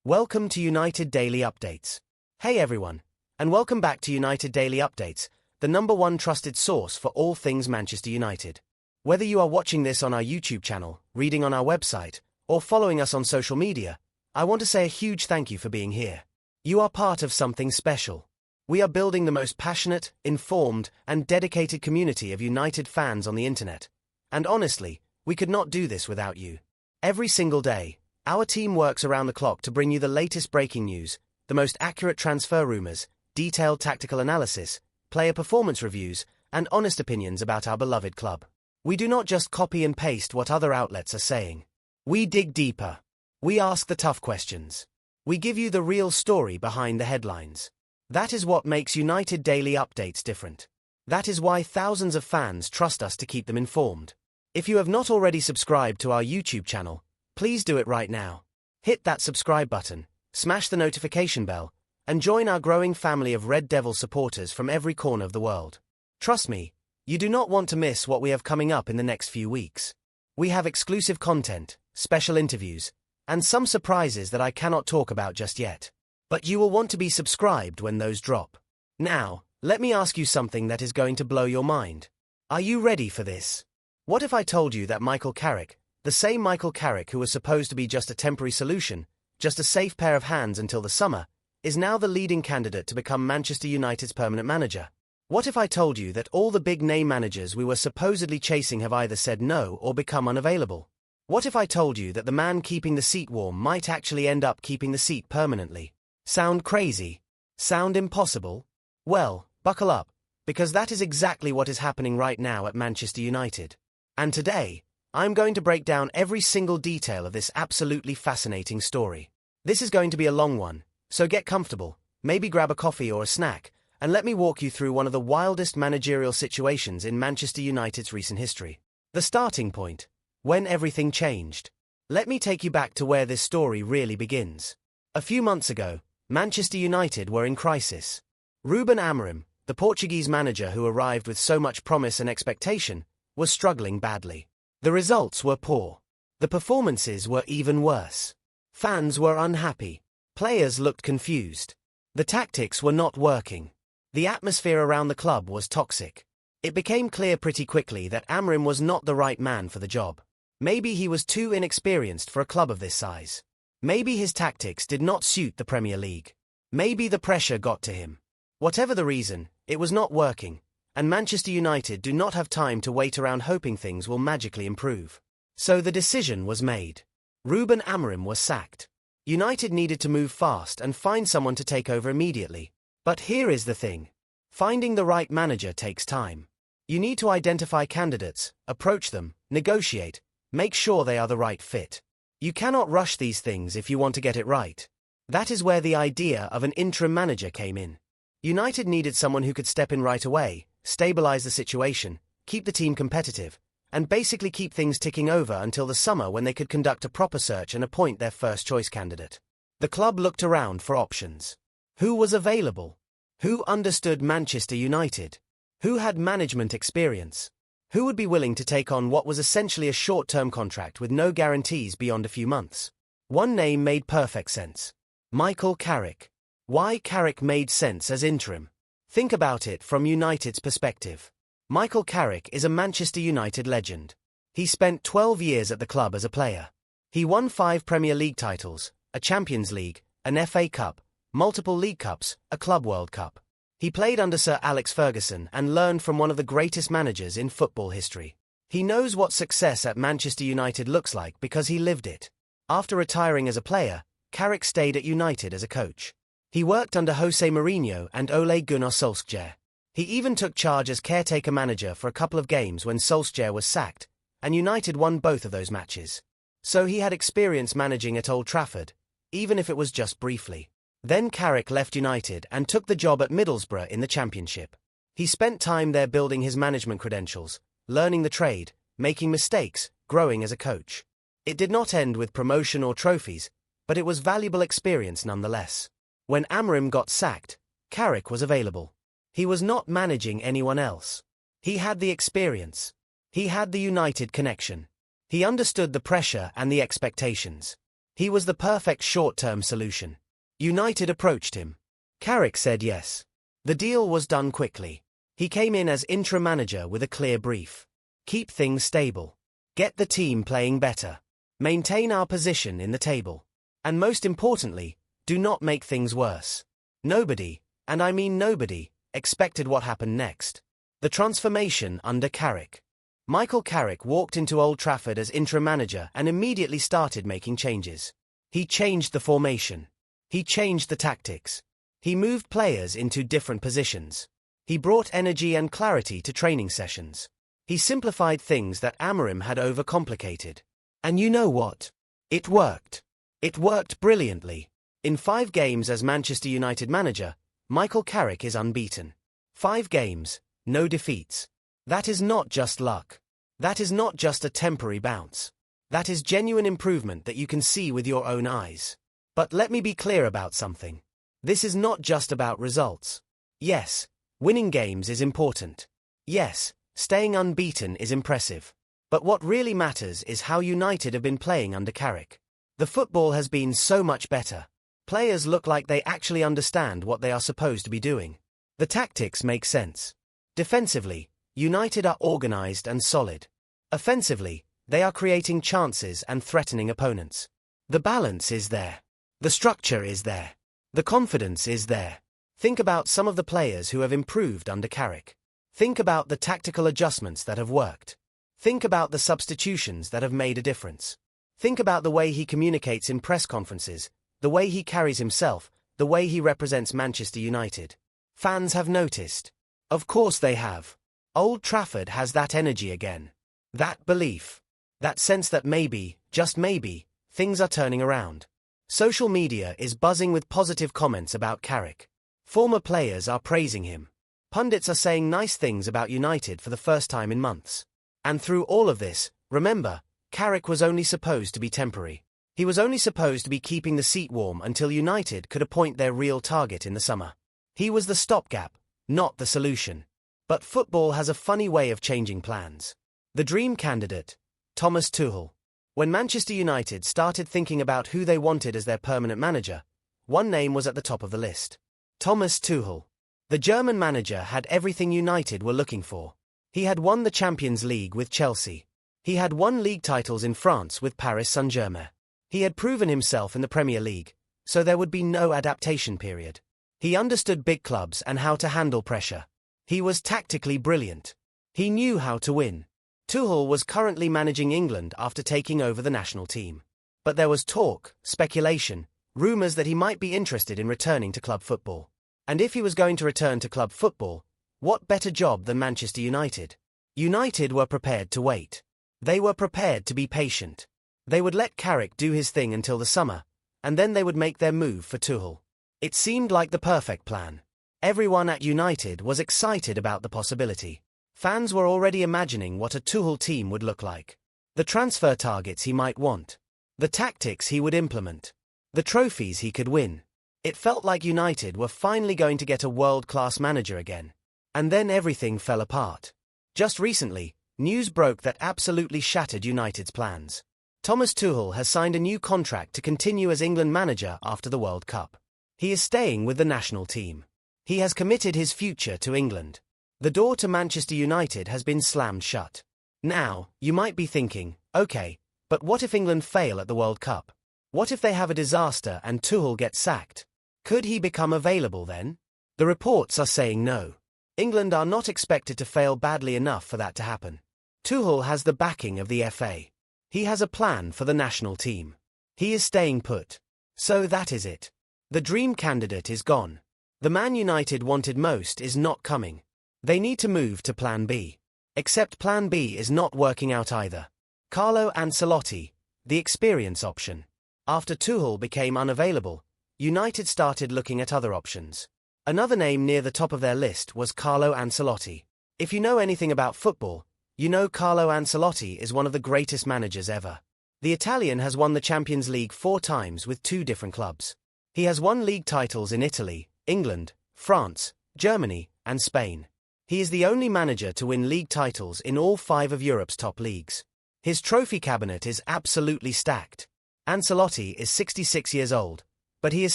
Welcome to United Daily Updates. Hey everyone, and welcome back to United Daily Updates, the #1 trusted source for all things Manchester United. Whether you are watching this on our YouTube channel, reading on our website, or following us on social media, I want to say a huge thank you for being here. You are part of something special. We are building the most passionate, informed, and dedicated community of United fans on the internet. And honestly, we could not do this without you. Every single day, our team works around the clock to bring you the latest breaking news, the most accurate transfer rumors, detailed tactical analysis, player performance reviews, and honest opinions about our beloved club. We do not just copy and paste what other outlets are saying. We dig deeper. We ask the tough questions. We give you the real story behind the headlines. That is what makes United Daily Updates different. That is why thousands of fans trust us to keep them informed. If you have not already subscribed to our YouTube channel, please do it right now. Hit that subscribe button, smash the notification bell, and join our growing family of Red Devil supporters from every corner of the world. Trust me, you do not want to miss what we have coming up in the next few weeks. We have exclusive content, special interviews, and some surprises that I cannot talk about just yet. But you will want to be subscribed when those drop. Now, let me ask you something that is going to blow your mind. Are you ready for this? What if I told you that Michael Carrick, the same Michael Carrick who was supposed to be just a temporary solution, just a safe pair of hands until the summer, is now the leading candidate to become Manchester United's permanent manager? What if I told you that all the big-name managers we were supposedly chasing have either said no or become unavailable? What if I told you that the man keeping the seat warm might actually end up keeping the seat permanently? Sound crazy? Sound impossible? Well, buckle up, because that is exactly what is happening right now at Manchester United. And today, I'm going to break down every single detail of this absolutely fascinating story. This is going to be a long one, so get comfortable, maybe grab a coffee or a snack, and let me walk you through one of the wildest managerial situations in Manchester United's recent history. The starting point, when everything changed. Let me take you back to where this story really begins. A few months ago, Manchester United were in crisis. Ruben Amorim, the Portuguese manager who arrived with so much promise and expectation, was struggling badly. The results were poor. The performances were even worse. Fans were unhappy. Players looked confused. The tactics were not working. The atmosphere around the club was toxic. It became clear pretty quickly that Amorim was not the right man for the job. Maybe he was too inexperienced for a club of this size. Maybe his tactics did not suit the Premier League. Maybe the pressure got to him. Whatever the reason, it was not working. And Manchester United do not have time to wait around hoping things will magically improve. So the decision was made. Ruben Amorim was sacked. United needed to move fast and find someone to take over immediately. But here is the thing. Finding the right manager takes time. You need to identify candidates, approach them, negotiate, make sure they are the right fit. You cannot rush these things if you want to get it right. That is where the idea of an interim manager came in. United needed someone who could step in right away, stabilize the situation, keep the team competitive, and basically keep things ticking over until the summer when they could conduct a proper search and appoint their first-choice candidate. The club looked around for options. Who was available? Who understood Manchester United? Who had management experience? Who would be willing to take on what was essentially a short-term contract with no guarantees beyond a few months? One name made perfect sense. Michael Carrick. Why Carrick made sense as interim? Think about it from United's perspective. Michael Carrick is a Manchester United legend. He spent 12 years at the club as a player. He won 5 Premier League titles, a Champions League, an FA Cup, multiple League Cups, a Club World Cup. He played under Sir Alex Ferguson and learned from one of the greatest managers in football history. He knows what success at Manchester United looks like because he lived it. After retiring as a player, Carrick stayed at United as a coach. He worked under Jose Mourinho and Ole Gunnar Solskjaer. He even took charge as caretaker manager for a couple of games when Solskjaer was sacked, and United won both of those matches. So he had experience managing at Old Trafford, even if it was just briefly. Then Carrick left United and took the job at Middlesbrough in the Championship. He spent time there building his management credentials, learning the trade, making mistakes, growing as a coach. It did not end with promotion or trophies, but it was valuable experience nonetheless. When Amorim got sacked, Carrick was available. He was not managing anyone else. He had the experience. He had the United connection. He understood the pressure and the expectations. He was the perfect short-term solution. United approached him. Carrick said yes. The deal was done quickly. He came in as interim manager with a clear brief. Keep things stable. Get the team playing better. Maintain our position in the table. And most importantly, do not make things worse. Nobody, and I mean nobody, expected what happened next. The transformation under Carrick. Michael Carrick walked into Old Trafford as interim manager and immediately started making changes. He changed the formation. He changed the tactics. He moved players into different positions. He brought energy and clarity to training sessions. He simplified things that Amorim had overcomplicated. And you know what? It worked. It worked brilliantly. In 5 games as Manchester United manager, Michael Carrick is unbeaten. 5 games, no defeats. That is not just luck. That is not just a temporary bounce. That is genuine improvement that you can see with your own eyes. But let me be clear about something. This is not just about results. Yes, winning games is important. Yes, staying unbeaten is impressive. But what really matters is how United have been playing under Carrick. The football has been so much better. Players look like they actually understand what they are supposed to be doing. The tactics make sense. Defensively, United are organised and solid. Offensively, they are creating chances and threatening opponents. The balance is there. The structure is there. The confidence is there. Think about some of the players who have improved under Carrick. Think about the tactical adjustments that have worked. Think about the substitutions that have made a difference. Think about the way he communicates in press conferences, the way he carries himself, the way he represents Manchester United. Fans have noticed. Of course they have. Old Trafford has that energy again. That belief. That sense that maybe, just maybe, things are turning around. Social media is buzzing with positive comments about Carrick. Former players are praising him. Pundits are saying nice things about United for the first time in months. And through all of this, remember, Carrick was only supposed to be temporary. He was only supposed to be keeping the seat warm until United could appoint their real target in the summer. He was the stopgap, not the solution. But football has a funny way of changing plans. The dream candidate, Thomas Tuchel. When Manchester United started thinking about who they wanted as their permanent manager, one name was at the top of the list. Thomas Tuchel. The German manager had everything United were looking for. He had won the Champions League with Chelsea. He had won league titles in France with Paris Saint-Germain. He had proven himself in the Premier League, so there would be no adaptation period. He understood big clubs and how to handle pressure. He was tactically brilliant. He knew how to win. Tuchel was currently managing England after taking over the national team. But there was talk, speculation, rumours that he might be interested in returning to club football. And if he was going to return to club football, what better job than Manchester United? United were prepared to wait. They were prepared to be patient. They would let Carrick do his thing until the summer, and then they would make their move for Tuchel. It seemed like the perfect plan. Everyone at United was excited about the possibility. Fans were already imagining what a Tuchel team would look like. The transfer targets he might want. The tactics he would implement. The trophies he could win. It felt like United were finally going to get a world-class manager again. And then everything fell apart. Just recently, news broke that absolutely shattered United's plans. Thomas Tuchel has signed a new contract to continue as England manager after the World Cup. He is staying with the national team. He has committed his future to England. The door to Manchester United has been slammed shut. Now, you might be thinking, okay, but what if England fail at the World Cup? What if they have a disaster and Tuchel gets sacked? Could he become available then? The reports are saying no. England are not expected to fail badly enough for that to happen. Tuchel has the backing of the FA. He has a plan for the national team. He is staying put. So that is it. The dream candidate is gone. The Man United wanted most is not coming. They need to move to Plan B. Except Plan B is not working out either. Carlo Ancelotti, the experience option. After Tuchel became unavailable, United started looking at other options. Another name near the top of their list was Carlo Ancelotti. If you know anything about football, you know Carlo Ancelotti is one of the greatest managers ever. The Italian has won the Champions League 4 times with 2 different clubs. He has won league titles in Italy, England, France, Germany, and Spain. He is the only manager to win league titles in all 5 of Europe's top leagues. His trophy cabinet is absolutely stacked. Ancelotti is 66 years old, but he is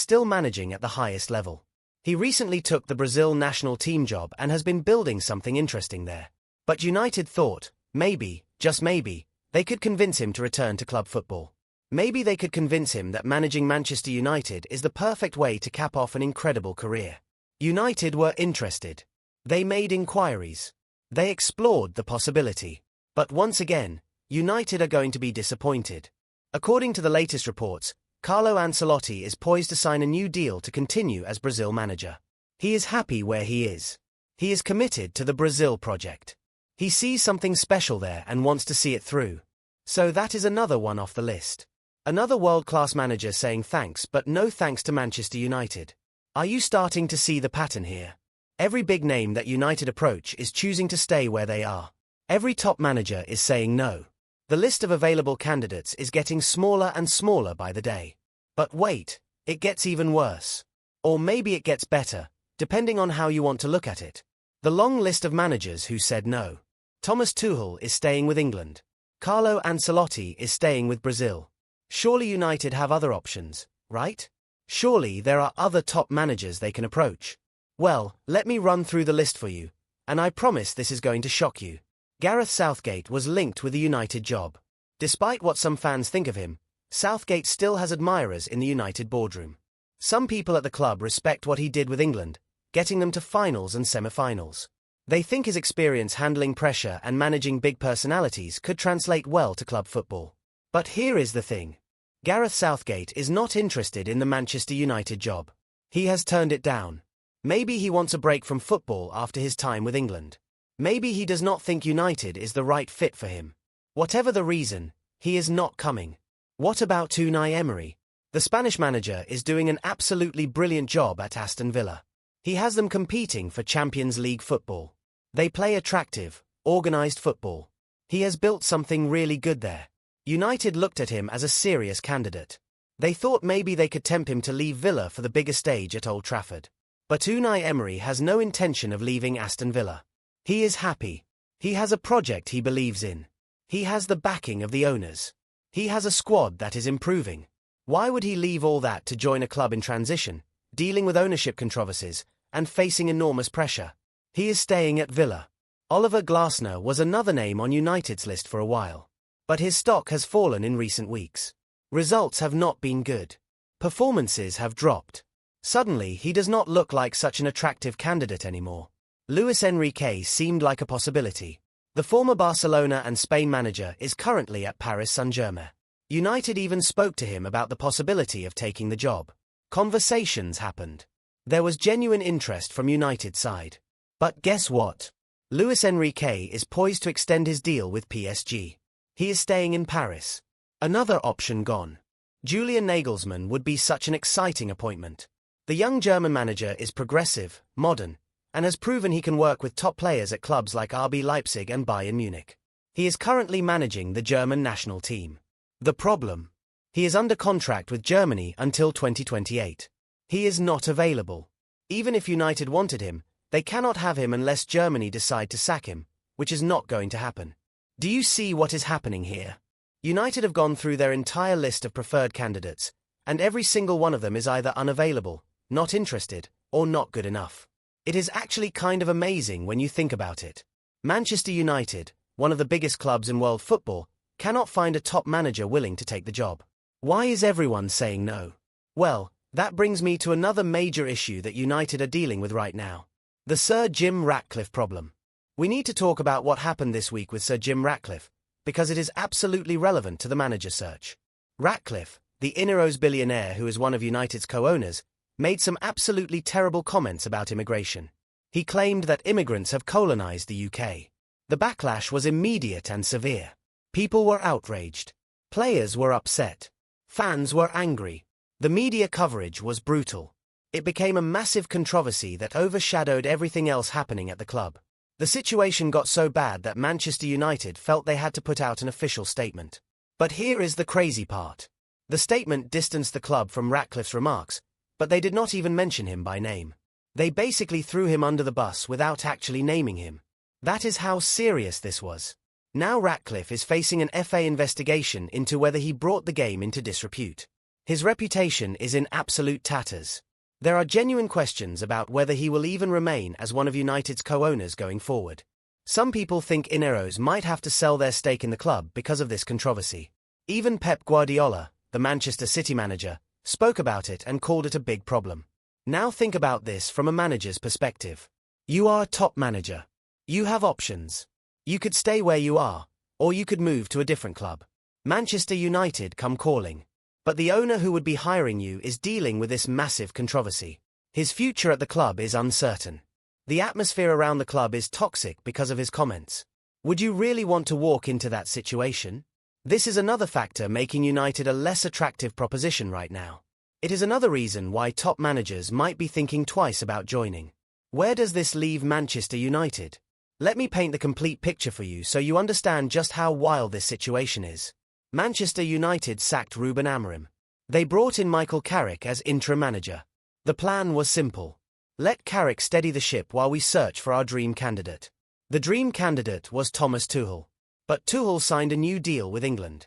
still managing at the highest level. He recently took the Brazil national team job and has been building something interesting there. But United thought, maybe, just maybe, they could convince him to return to club football. Maybe they could convince him that managing Manchester United is the perfect way to cap off an incredible career. United were interested. They made inquiries. They explored the possibility. But once again, United are going to be disappointed. According to the latest reports, Carlo Ancelotti is poised to sign a new deal to continue as Brazil manager. He is happy where he is. He is committed to the Brazil project. He sees something special there and wants to see it through. So that is another one off the list. Another world-class manager saying thanks but no thanks to Manchester United. Are you starting to see the pattern here? Every big name that United approach is choosing to stay where they are. Every top manager is saying no. The list of available candidates is getting smaller and smaller by the day. But wait, it gets even worse. Or maybe it gets better, depending on how you want to look at it. The long list of managers who said no. Thomas Tuchel is staying with England. Carlo Ancelotti is staying with Brazil. Surely United have other options, right? Surely there are other top managers they can approach. Well, let me run through the list for you, and I promise this is going to shock you. Gareth Southgate was linked with the United job. Despite what some fans think of him, Southgate still has admirers in the United boardroom. Some people at the club respect what he did with England, getting them to finals and semi-finals. They think his experience handling pressure and managing big personalities could translate well to club football. But here is the thing. Gareth Southgate is not interested in the Manchester United job. He has turned it down. Maybe he wants a break from football after his time with England. Maybe he does not think United is the right fit for him. Whatever the reason, he is not coming. What about Unai Emery? The Spanish manager is doing an absolutely brilliant job at Aston Villa. He has them competing for Champions League football. They play attractive, organised football. He has built something really good there. United looked at him as a serious candidate. They thought maybe they could tempt him to leave Villa for the bigger stage at Old Trafford. But Unai Emery has no intention of leaving Aston Villa. He is happy. He has a project he believes in. He has the backing of the owners. He has a squad that is improving. Why would he leave all that to join a club in transition, dealing with ownership controversies, and facing enormous pressure? He is staying at Villa. Oliver Glasner was another name on United's list for a while. But his stock has fallen in recent weeks. Results have not been good. Performances have dropped. Suddenly he does not look like such an attractive candidate anymore. Luis Enrique seemed like a possibility. The former Barcelona and Spain manager is currently at Paris Saint-Germain. United even spoke to him about the possibility of taking the job. Conversations happened. There was genuine interest from United's side. But guess what? Luis Enrique is poised to extend his deal with PSG. He is staying in Paris. Another option gone. Julian Nagelsmann would be such an exciting appointment. The young German manager is progressive, modern, and has proven he can work with top players at clubs like RB Leipzig and Bayern Munich. He is currently managing the German national team. The problem? He is under contract with Germany until 2028. He is not available. Even if United wanted him, they cannot have him unless Germany decide to sack him, which is not going to happen. Do you see what is happening here? United have gone through their entire list of preferred candidates, and every single one of them is either unavailable, not interested, or not good enough. It is actually kind of amazing when you think about it. Manchester United, one of the biggest clubs in world football, cannot find a top manager willing to take the job. Why is everyone saying no? Well, that brings me to another major issue that United are dealing with right now. The Sir Jim Ratcliffe problem. We need to talk about what happened this week with Sir Jim Ratcliffe, because it is absolutely relevant to the manager search. Ratcliffe, the Ineos billionaire who is one of United's co-owners, made some absolutely terrible comments about immigration. He claimed that immigrants have colonized the UK. The backlash was immediate and severe. People were outraged. Players were upset. Fans were angry. The media coverage was brutal. It became a massive controversy that overshadowed everything else happening at the club. The situation got so bad that Manchester United felt they had to put out an official statement. But here is the crazy part. The statement distanced the club from Ratcliffe's remarks, but they did not even mention him by name. They basically threw him under the bus without actually naming him. That is how serious this was. Now Ratcliffe is facing an FA investigation into whether he brought the game into disrepute. His reputation is in absolute tatters. There are genuine questions about whether he will even remain as one of United's co-owners going forward. Some people think Ineos might have to sell their stake in the club because of this controversy. Even Pep Guardiola, the Manchester City manager, spoke about it and called it a big problem. Now think about this from a manager's perspective. You are a top manager. You have options. You could stay where you are, or you could move to a different club. Manchester United come calling. But the owner who would be hiring you is dealing with this massive controversy. His future at the club is uncertain. The atmosphere around the club is toxic because of his comments. Would you really want to walk into that situation? This is another factor making United a less attractive proposition right now. It is another reason why top managers might be thinking twice about joining. Where does this leave Manchester United? Let me paint the complete picture for you so you understand just how wild this situation is. Manchester United sacked Ruben Amorim. They brought in Michael Carrick as interim manager. The plan was simple. Let Carrick steady the ship while we search for our dream candidate. The dream candidate was Thomas Tuchel. But Tuchel signed a new deal with England.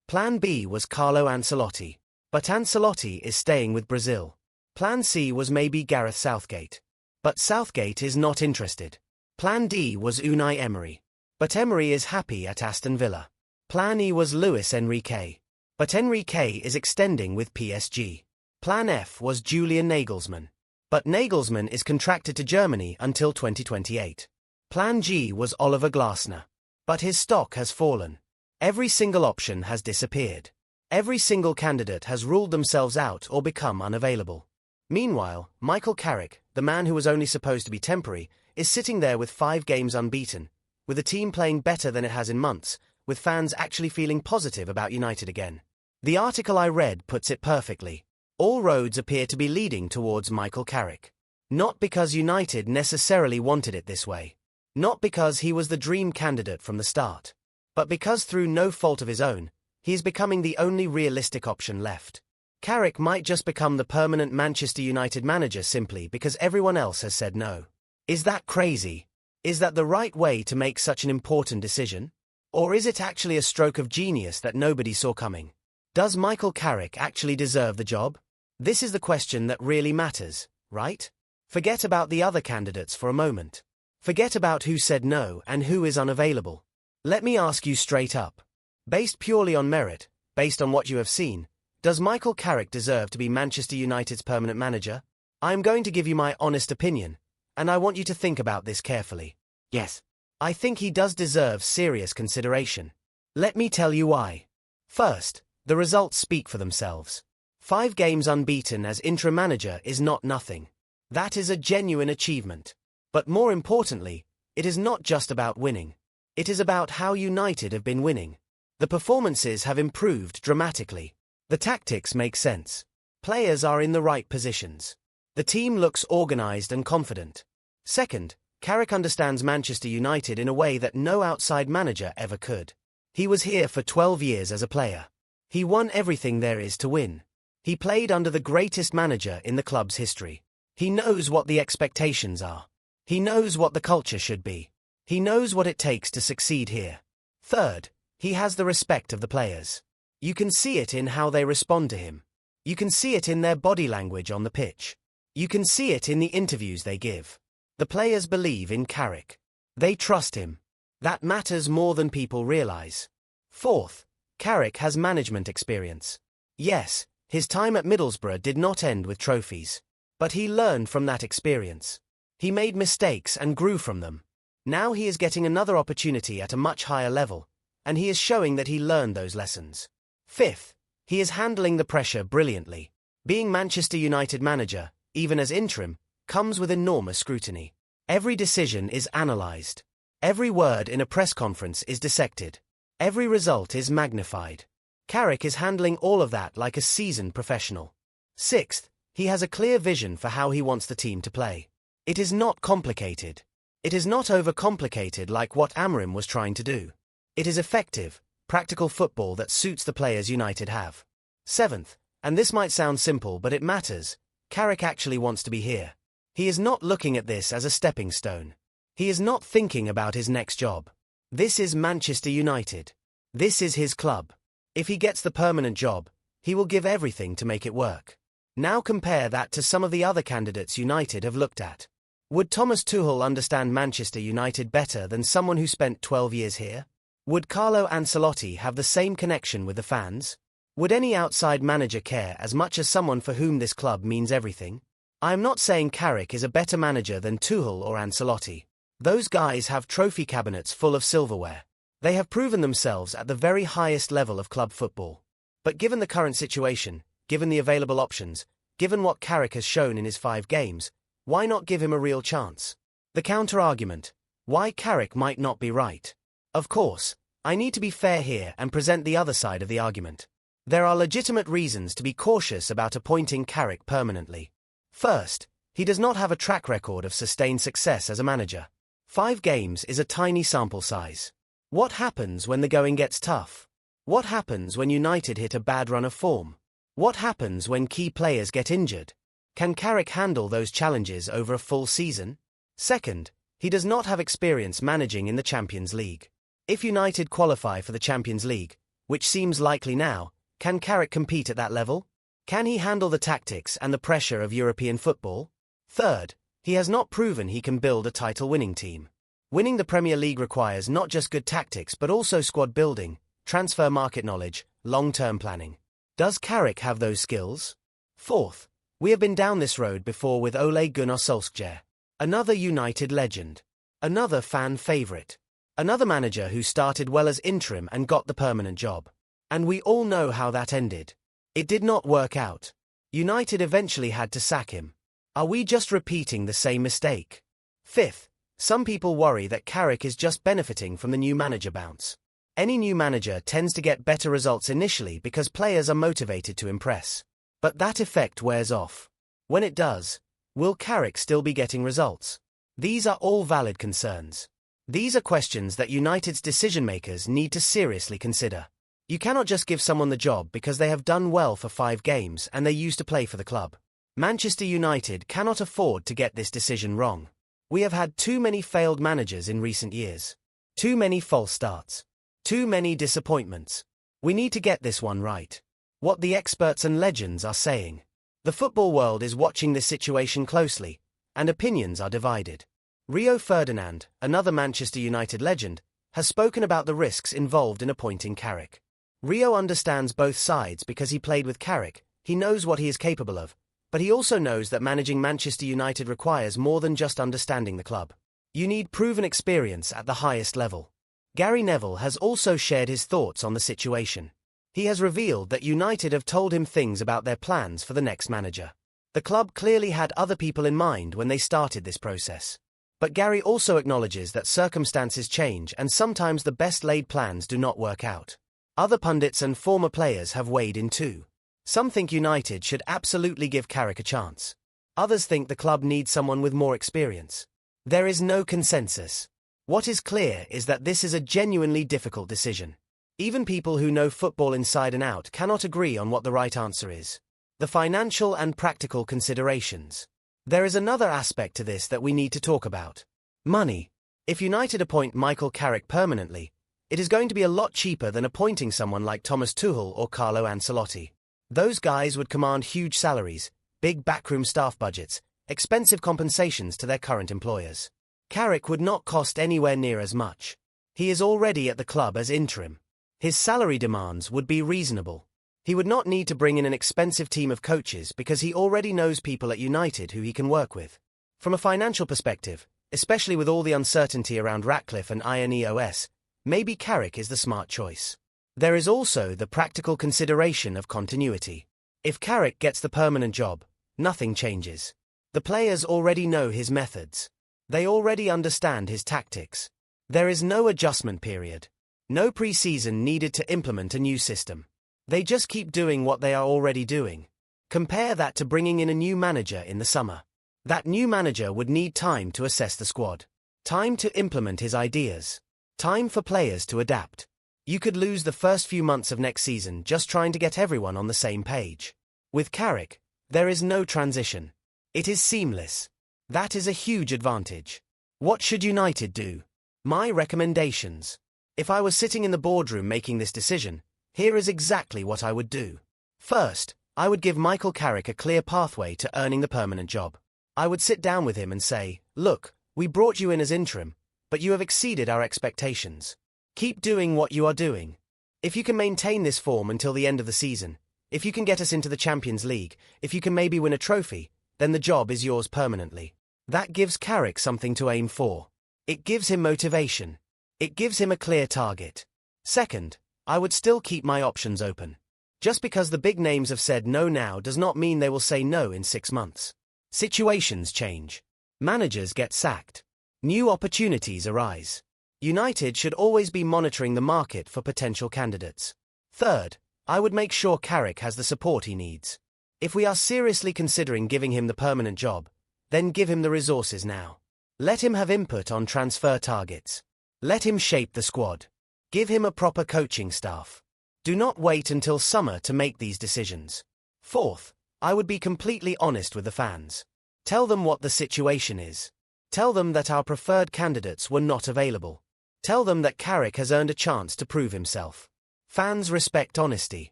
Plan B was Carlo Ancelotti. But Ancelotti is staying with Brazil. Plan C was maybe Gareth Southgate. But Southgate is not interested. Plan D was Unai Emery. But Emery is happy at Aston Villa. Plan E was Luis Enrique. But Enrique is extending with PSG. Plan F was Julian Nagelsmann. But Nagelsmann is contracted to Germany until 2028. Plan G was Oliver Glasner. But his stock has fallen. Every single option has disappeared. Every single candidate has ruled themselves out or become unavailable. Meanwhile, Michael Carrick, the man who was only supposed to be temporary, is sitting there with 5 games unbeaten, with the team playing better than it has in months, with fans actually feeling positive about United again. The article I read puts it perfectly. All roads appear to be leading towards Michael Carrick. Not because United necessarily wanted it this way. Not because he was the dream candidate from the start. But because through no fault of his own, he is becoming the only realistic option left. Carrick might just become the permanent Manchester United manager simply because everyone else has said no. Is that crazy? Is that the right way to make such an important decision? Or is it actually a stroke of genius that nobody saw coming? Does Michael Carrick actually deserve the job? This is the question that really matters, right? Forget about the other candidates for a moment. Forget about who said no and who is unavailable. Let me ask you straight up. Based purely on merit, based on what you have seen, does Michael Carrick deserve to be Manchester United's permanent manager? I am going to give you my honest opinion, and I want you to think about this carefully. Yes, I think he does deserve serious consideration. Let me tell you why. First, the results speak for themselves. 5 games unbeaten as interim manager is not nothing. That is a genuine achievement. But more importantly, it is not just about winning. It is about how United have been winning. The performances have improved dramatically. The tactics make sense. Players are in the right positions. The team looks organized and confident. Second, Carrick understands Manchester United in a way that no outside manager ever could. He was here for 12 years as a player. He won everything there is to win. He played under the greatest manager in the club's history. He knows what the expectations are. He knows what the culture should be. He knows what it takes to succeed here. Third, he has the respect of the players. You can see it in how they respond to him. You can see it in their body language on the pitch. You can see it in the interviews they give. The players believe in Carrick. They trust him. That matters more than people realize. Fourth, Carrick has management experience. Yes, his time at Middlesbrough did not end with trophies. But he learned from that experience. He made mistakes and grew from them. Now he is getting another opportunity at a much higher level, and he is showing that he learned those lessons. Fifth, he is handling the pressure brilliantly. Being Manchester United manager, even as interim, comes with enormous scrutiny. Every decision is analysed. Every word in a press conference is dissected. Every result is magnified. Carrick is handling all of that like a seasoned professional. Sixth, he has a clear vision for how he wants the team to play. It is not complicated. It is not overcomplicated like what Amorim was trying to do. It is effective, practical football that suits the players United have. Seventh, and this might sound simple but it matters, Carrick actually wants to be here. He is not looking at this as a stepping stone. He is not thinking about his next job. This is Manchester United. This is his club. If he gets the permanent job, he will give everything to make it work. Now compare that to some of the other candidates United have looked at. Would Thomas Tuchel understand Manchester United better than someone who spent 12 years here? Would Carlo Ancelotti have the same connection with the fans? Would any outside manager care as much as someone for whom this club means everything? I am not saying Carrick is a better manager than Tuchel or Ancelotti. Those guys have trophy cabinets full of silverware. They have proven themselves at the very highest level of club football. But given the current situation, given the available options, given what Carrick has shown in his 5 games, why not give him a real chance? The counter-argument: why Carrick might not be right. Of course, I need to be fair here and present the other side of the argument. There are legitimate reasons to be cautious about appointing Carrick permanently. First, he does not have a track record of sustained success as a manager. 5 games is a tiny sample size. What happens when the going gets tough? What happens when United hit a bad run of form? What happens when key players get injured? Can Carrick handle those challenges over a full season? Second, he does not have experience managing in the Champions League. If United qualify for the Champions League, which seems likely now, can Carrick compete at that level? Can he handle the tactics and the pressure of European football? Third, he has not proven he can build a title-winning team. Winning the Premier League requires not just good tactics but also squad building, transfer market knowledge, long-term planning. Does Carrick have those skills? Fourth, we have been down this road before with Ole Gunnar Solskjaer. Another United legend. Another fan favourite. Another manager who started well as interim and got the permanent job. And we all know how that ended. It did not work out. United eventually had to sack him. Are we just repeating the same mistake? Fifth, some people worry that Carrick is just benefiting from the new manager bounce. Any new manager tends to get better results initially because players are motivated to impress. But that effect wears off. When it does, will Carrick still be getting results? These are all valid concerns. These are questions that United's decision-makers need to seriously consider. You cannot just give someone the job because they have done well for 5 games and they used to play for the club. Manchester United cannot afford to get this decision wrong. We have had too many failed managers in recent years. Too many false starts. Too many disappointments. We need to get this one right. What the experts and legends are saying. The football world is watching this situation closely, and opinions are divided. Rio Ferdinand, another Manchester United legend, has spoken about the risks involved in appointing Carrick. Rio understands both sides because he played with Carrick, he knows what he is capable of, but he also knows that managing Manchester United requires more than just understanding the club. You need proven experience at the highest level. Gary Neville has also shared his thoughts on the situation. He has revealed that United have told him things about their plans for the next manager. The club clearly had other people in mind when they started this process. But Gary also acknowledges that circumstances change and sometimes the best-laid plans do not work out. Other pundits and former players have weighed in too. Some think United should absolutely give Carrick a chance. Others think the club needs someone with more experience. There is no consensus. What is clear is that this is a genuinely difficult decision. Even people who know football inside and out cannot agree on what the right answer is. The financial and practical considerations. There is another aspect to this that we need to talk about. Money. If United appoint Michael Carrick permanently, it is going to be a lot cheaper than appointing someone like Thomas Tuchel or Carlo Ancelotti. Those guys would command huge salaries, big backroom staff budgets, expensive compensations to their current employers. Carrick would not cost anywhere near as much. He is already at the club as interim. His salary demands would be reasonable. He would not need to bring in an expensive team of coaches because he already knows people at United who he can work with. From a financial perspective, especially with all the uncertainty around Ratcliffe and INEOS, maybe Carrick is the smart choice. There is also the practical consideration of continuity. If Carrick gets the permanent job, nothing changes. The players already know his methods. They already understand his tactics. There is no adjustment period. No pre-season needed to implement a new system. They just keep doing what they are already doing. Compare that to bringing in a new manager in the summer. That new manager would need time to assess the squad. Time to implement his ideas. Time for players to adapt. You could lose the first few months of next season just trying to get everyone on the same page. With Carrick, there is no transition. It is seamless. That is a huge advantage. What should United do? My recommendations. If I was sitting in the boardroom making this decision, here is exactly what I would do. First, I would give Michael Carrick a clear pathway to earning the permanent job. I would sit down with him and say, look, we brought you in as interim, but you have exceeded our expectations. Keep doing what you are doing. If you can maintain this form until the end of the season, if you can get us into the Champions League, if you can maybe win a trophy, then the job is yours permanently. That gives Carrick something to aim for. It gives him motivation. It gives him a clear target. Second, I would still keep my options open. Just because the big names have said no now does not mean they will say no in 6 months. Situations change. Managers get sacked. New opportunities arise. United should always be monitoring the market for potential candidates. Third, I would make sure Carrick has the support he needs. If we are seriously considering giving him the permanent job, then give him the resources now. Let him have input on transfer targets. Let him shape the squad. Give him a proper coaching staff. Do not wait until summer to make these decisions. Fourth, I would be completely honest with the fans. Tell them what the situation is. Tell them that our preferred candidates were not available. Tell them that Carrick has earned a chance to prove himself. Fans respect honesty.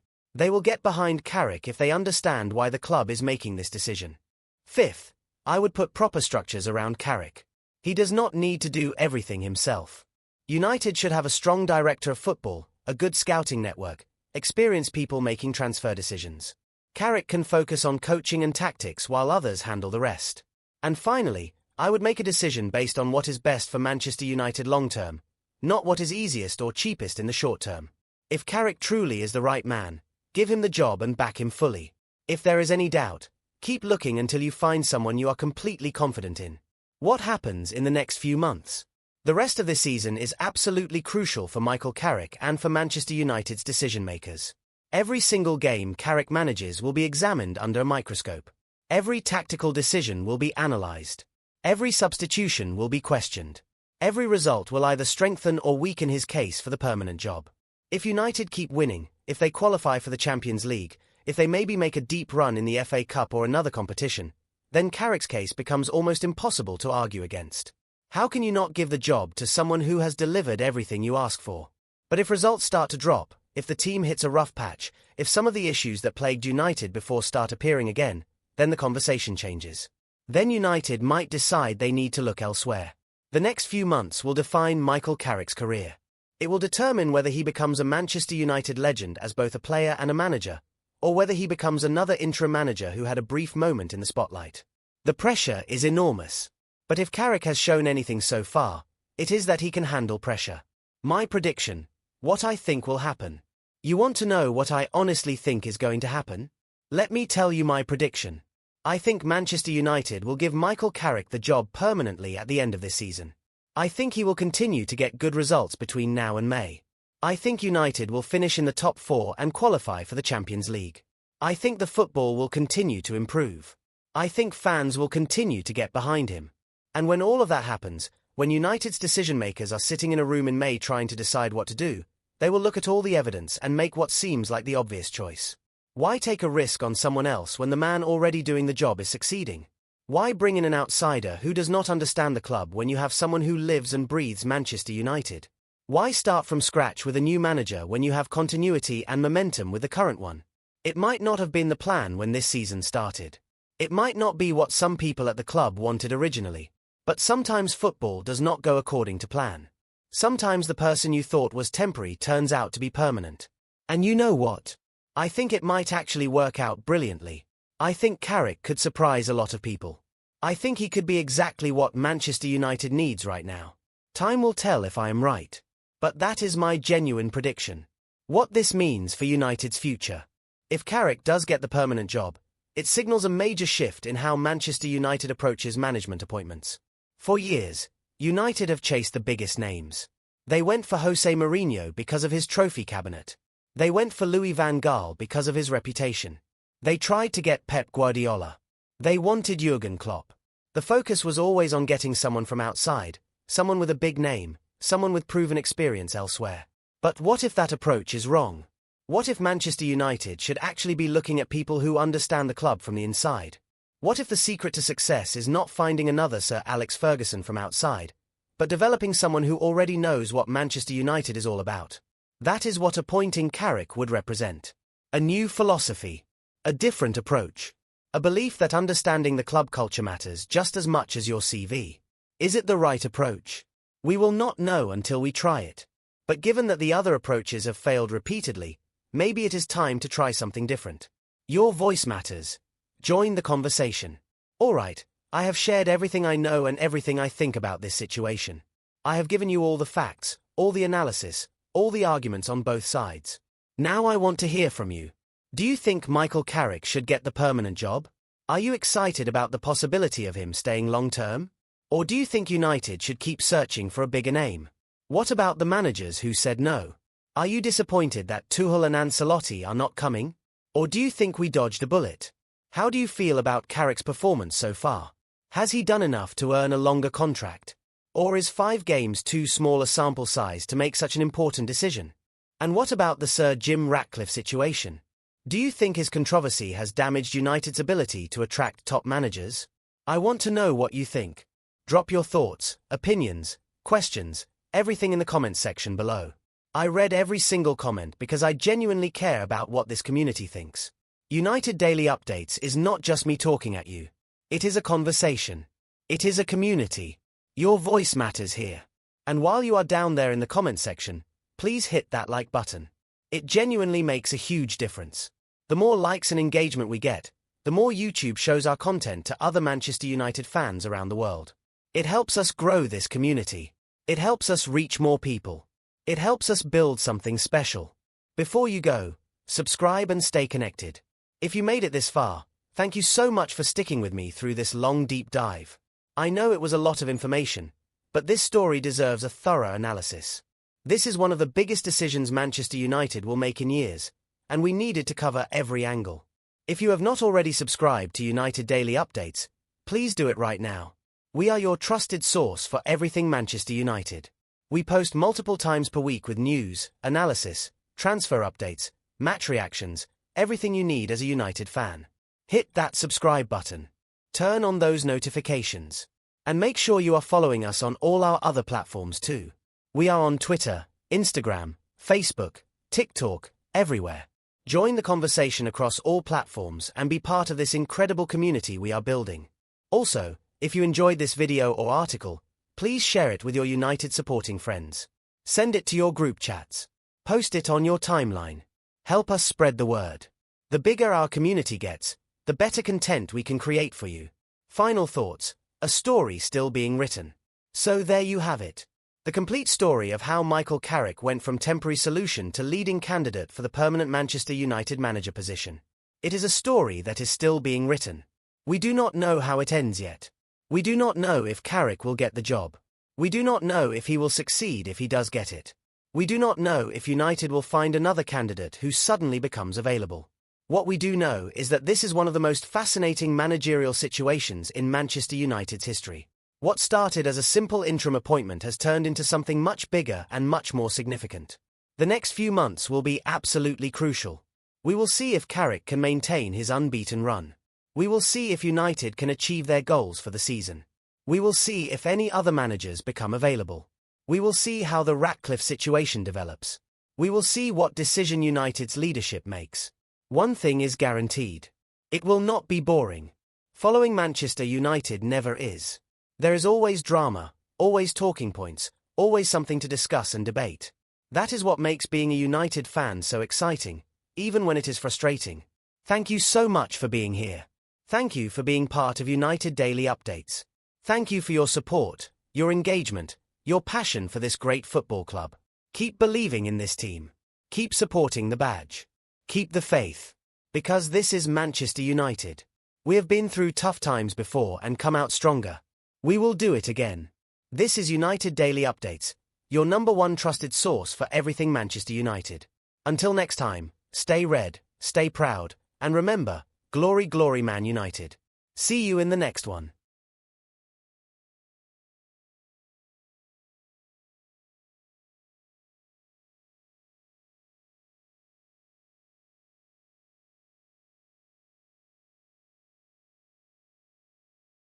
They will get behind Carrick if they understand why the club is making this decision. Fifth, I would put proper structures around Carrick. He does not need to do everything himself. United should have a strong director of football, a good scouting network, experienced people making transfer decisions. Carrick can focus on coaching and tactics while others handle the rest. And finally, I would make a decision based on what is best for Manchester United long-term, not what is easiest or cheapest in the short term. If Carrick truly is the right man, give him the job and back him fully. If there is any doubt, keep looking until you find someone you are completely confident in. What happens in the next few months? The rest of this season is absolutely crucial for Michael Carrick and for Manchester United's decision-makers. Every single game Carrick manages will be examined under a microscope. Every tactical decision will be analysed. Every substitution will be questioned. Every result will either strengthen or weaken his case for the permanent job. If United keep winning, if they qualify for the Champions League, if they maybe make a deep run in the FA Cup or another competition, then Carrick's case becomes almost impossible to argue against. How can you not give the job to someone who has delivered everything you ask for? But if results start to drop, if the team hits a rough patch, if some of the issues that plagued United before start appearing again, then the conversation changes. Then United might decide they need to look elsewhere. The next few months will define Michael Carrick's career. It will determine whether he becomes a Manchester United legend as both a player and a manager, or whether he becomes another interim manager who had a brief moment in the spotlight. The pressure is enormous. But if Carrick has shown anything so far, it is that he can handle pressure. My prediction, what I think will happen. You want to know what I honestly think is going to happen? Let me tell you my prediction. I think Manchester United will give Michael Carrick the job permanently at the end of this season. I think he will continue to get good results between now and May. I think United will finish in the top 4 and qualify for the Champions League. I think the football will continue to improve. I think fans will continue to get behind him. And when all of that happens, when United's decision-makers are sitting in a room in May trying to decide what to do, they will look at all the evidence and make what seems like the obvious choice. Why take a risk on someone else when the man already doing the job is succeeding? Why bring in an outsider who does not understand the club when you have someone who lives and breathes Manchester United? Why start from scratch with a new manager when you have continuity and momentum with the current one? It might not have been the plan when this season started. It might not be what some people at the club wanted originally. But sometimes football does not go according to plan. Sometimes the person you thought was temporary turns out to be permanent. And you know what? I think it might actually work out brilliantly. I think Carrick could surprise a lot of people. I think he could be exactly what Manchester United needs right now. Time will tell if I am right. But that is my genuine prediction. What this means for United's future. If Carrick does get the permanent job, it signals a major shift in how Manchester United approaches management appointments. For years, United have chased the biggest names. They went for Jose Mourinho because of his trophy cabinet. They went for Louis van Gaal because of his reputation. They tried to get Pep Guardiola. They wanted Jurgen Klopp. The focus was always on getting someone from outside, someone with a big name, someone with proven experience elsewhere. But what if that approach is wrong? What if Manchester United should actually be looking at people who understand the club from the inside? What if the secret to success is not finding another Sir Alex Ferguson from outside, but developing someone who already knows what Manchester United is all about? That is what appointing Carrick would represent. A new philosophy. A different approach. A belief that understanding the club culture matters just as much as your CV. Is it the right approach? We will not know until we try it. But given that the other approaches have failed repeatedly, maybe it is time to try something different. Your voice matters. Join the conversation. Alright, I have shared everything I know and everything I think about this situation. I have given you all the facts, all the analysis, all the arguments on both sides. Now I want to hear from you. Do you think Michael Carrick should get the permanent job? Are you excited about the possibility of him staying long-term? Or do you think United should keep searching for a bigger name? What about the managers who said no? Are you disappointed that Tuchel and Ancelotti are not coming? Or do you think we dodged a bullet? How do you feel about Carrick's performance so far? Has he done enough to earn a longer contract? Or is 5 games too small a sample size to make such an important decision? And what about the Sir Jim Ratcliffe situation? Do you think his controversy has damaged United's ability to attract top managers? I want to know what you think. Drop your thoughts, opinions, questions, everything in the comments section below. I read every single comment because I genuinely care about what this community thinks. United Daily Updates is not just me talking at you. It is a conversation. It is a community. Your voice matters here. And while you are down there in the comments section, please hit that like button. It genuinely makes a huge difference. The more likes and engagement we get, the more YouTube shows our content to other Manchester United fans around the world. It helps us grow this community. It helps us reach more people. It helps us build something special. Before you go, subscribe and stay connected. If you made it this far, thank you so much for sticking with me through this long deep dive. I know it was a lot of information, but this story deserves a thorough analysis. This is one of the biggest decisions Manchester United will make in years, and we needed to cover every angle. If you have not already subscribed to United Daily Updates, please do it right now. We are your trusted source for everything Manchester United. We post multiple times per week with news, analysis, transfer updates, match reactions, everything you need as a United fan. Hit that subscribe button. Turn on those notifications. And make sure you are following us on all our other platforms too. We are on Twitter, Instagram, Facebook, TikTok, everywhere. Join the conversation across all platforms and be part of this incredible community we are building. Also, if you enjoyed this video or article, please share it with your United supporting friends. Send it to your group chats. Post it on your timeline. Help us spread the word. The bigger our community gets, the better content we can create for you. Final thoughts, a story still being written. So there you have it. The complete story of how Michael Carrick went from temporary solution to leading candidate for the permanent Manchester United manager position. It is a story that is still being written. We do not know how it ends yet. We do not know if Carrick will get the job. We do not know if he will succeed if he does get it. We do not know if United will find another candidate who suddenly becomes available. What we do know is that this is one of the most fascinating managerial situations in Manchester United's history. What started as a simple interim appointment has turned into something much bigger and much more significant. The next few months will be absolutely crucial. We will see if Carrick can maintain his unbeaten run. We will see if United can achieve their goals for the season. We will see if any other managers become available. We will see how the Ratcliffe situation develops. We will see what decision United's leadership makes. One thing is guaranteed. It will not be boring. Following Manchester United never is. There is always drama, always talking points, always something to discuss and debate. That is what makes being a United fan so exciting, even when it is frustrating. Thank you so much for being here. Thank you for being part of United Daily Updates. Thank you for your support, your engagement, your passion for this great football club. Keep believing in this team. Keep supporting the badge. Keep the faith. Because this is Manchester United. We have been through tough times before and come out stronger. We will do it again. This is United Daily Updates, your #1 trusted source for everything Manchester United. Until next time, stay red, stay proud, and remember, glory glory Man United. See you in the next one.